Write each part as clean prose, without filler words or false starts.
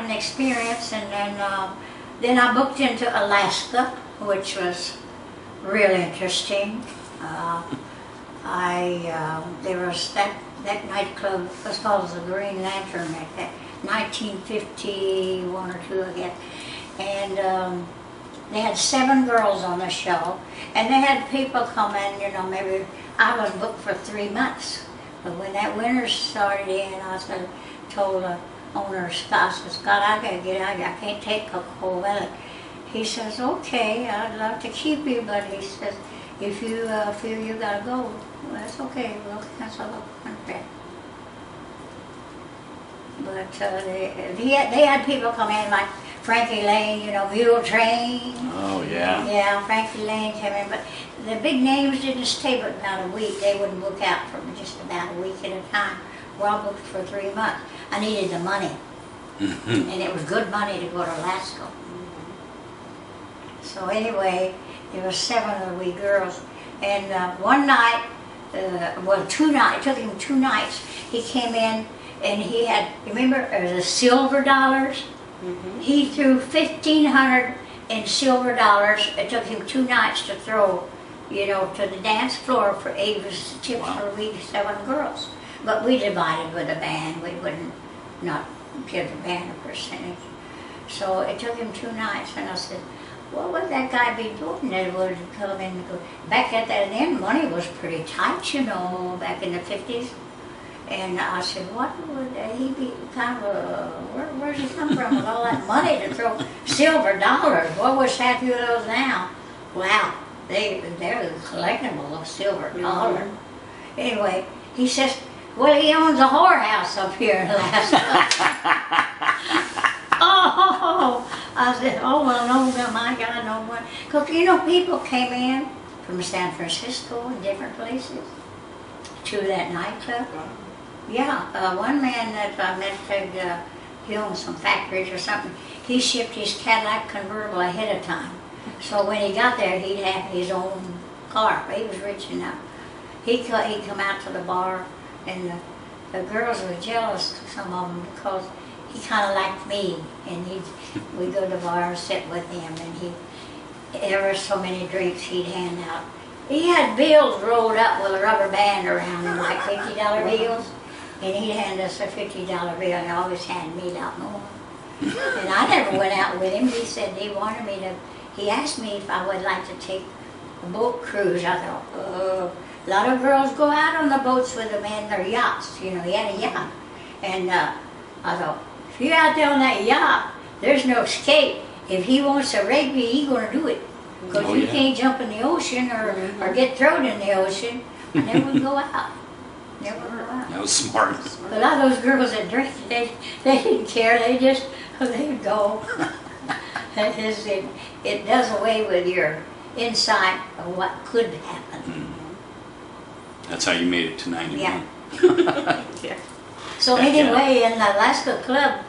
an experience, and then I booked into Alaska, which was really interesting. There was that nightclub was called the Green Lantern at that 1951 or 2, I guess, and they had 7 girls on the show, and they had people come in. You know, maybe I was booked for 3 months, but when that winter started in, I told the owner Scott, I said, Scott, I gotta get out of here. I can't take cold weather. He says, okay, I'd love to keep you, but he says, if you feel you gotta go, well, that's okay, we'll cancel the contract. But they had people come in like Frankie Lane, you know, Mule Train. Oh, yeah. Yeah, Frankie Lane came in, but the big names didn't stay but about a week. They wouldn't book out for just about a week at a time. Well, I booked for 3 months. I needed the money, and it was good money to go to Alaska. So anyway, there were 7 of the wee girls, and one night, well, 2 nights, it took him 2 nights, he came in and he had, remember the silver dollars? He threw 1,500 in silver dollars. It took him 2 nights to throw, you know, to the dance floor for 8 tips for we 7 girls. But we divided with the band. We wouldn't not give the band a percentage. So it took him 2 nights, and I said, what would that guy be doing that would come in and go? Back at that end, money was pretty tight, you know, back in the 50s. And I said, what would he be kind of where's he come from with all that money to throw silver dollars? What was half of those now? Wow, they're collectible of silver dollars. Anyway, he says, well, he owns a whorehouse up here in Alaska. Oh, I said, oh, well, no, my God, no one. Because, you know, people came in from San Francisco and different places to that nightclub. Yeah, one man that I met said he owned some factories or something. He shipped his Cadillac convertible ahead of time. So when he got there, he'd have his own car. He was rich enough. He'd come out to the bar, and the girls were jealous, some of them, because he kind of liked me, and we'd go to the bar and sit with him, and ever so many drinks he'd hand out. He had bills rolled up with a rubber band around them, like $50 bills, and he'd hand us a $50 bill, and always handed me out more. And I never went out with him. He said he wanted me to, he asked me if I would like to take a boat cruise. I thought, a lot of girls go out on the boats with him in their yachts. You know, he had a yacht. And I thought, if you're out there on that yacht, there's no escape. If he wants to rape you, he's going to do it. Because you can't jump in the ocean or get thrown in the ocean. I never would go out. Never would go out. That was smart. A lot of those girls that drink, they didn't care. They would go. It does away with your insight of what could happen. That's how you made it to 91. Yeah. So anyway, in the Alaska club,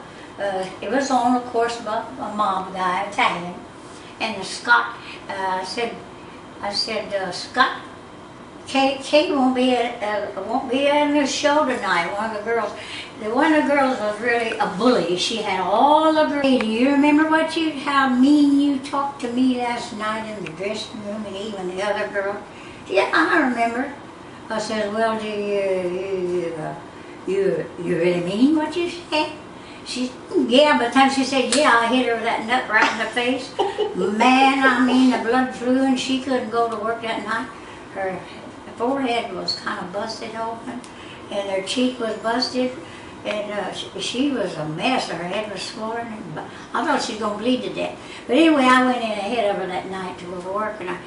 it was on, of course, a mob guy, Italian, and Scott. I said, Scott, Kate won't be in the show tonight. One of the girls was really a bully. She had all the girls. Hey, do you remember how mean you talked to me last night in the dressing room, and even the other girl? Yeah, I remember. I said, well, do you really mean what you said? Yeah, by the time she said, yeah, I hit her with that nut right in the face. Man, I mean, the blood flew, and she couldn't go to work that night. Her forehead was kind of busted open, and her cheek was busted, and she was a mess. Her head was swollen, and I thought she was going to bleed to death. But anyway, I went in ahead of her that night to go to work, and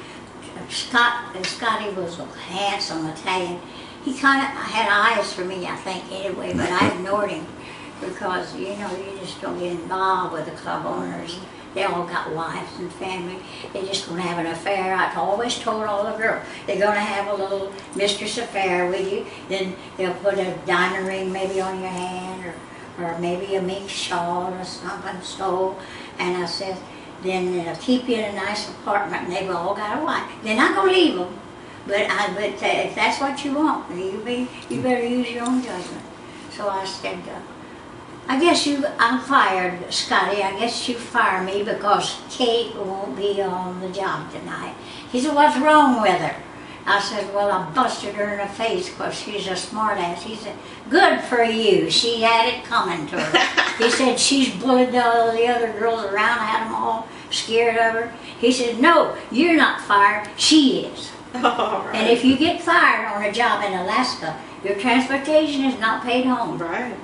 Scotty was a handsome Italian. He kind of had eyes for me, I think, anyway, but I ignored him because, you know, you just don't get involved with the club owners. They all got wives and family. They're just going to have an affair. I've always told all the girls, they're going to have a little mistress affair with you. Then they'll put a diamond ring maybe on your hand or maybe a mink shawl or something. So, and I said, then they'll keep you in a nice apartment, and they've all got a wife. They're not going to leave them, but if that's what you want, you better use your own judgment. So I said, I guess I'm fired, Scotty. I guess you fire me because Kate won't be on the job tonight. He said, what's wrong with her? I said, well, I busted her in the face because she's a smart ass. He said, good for you. She had it coming to her. He said, she's bullied all the other girls around, had them all scared of her. He said, no, you're not fired. She is. All right. And if you get fired on a job in Alaska, your transportation is not paid home. Right.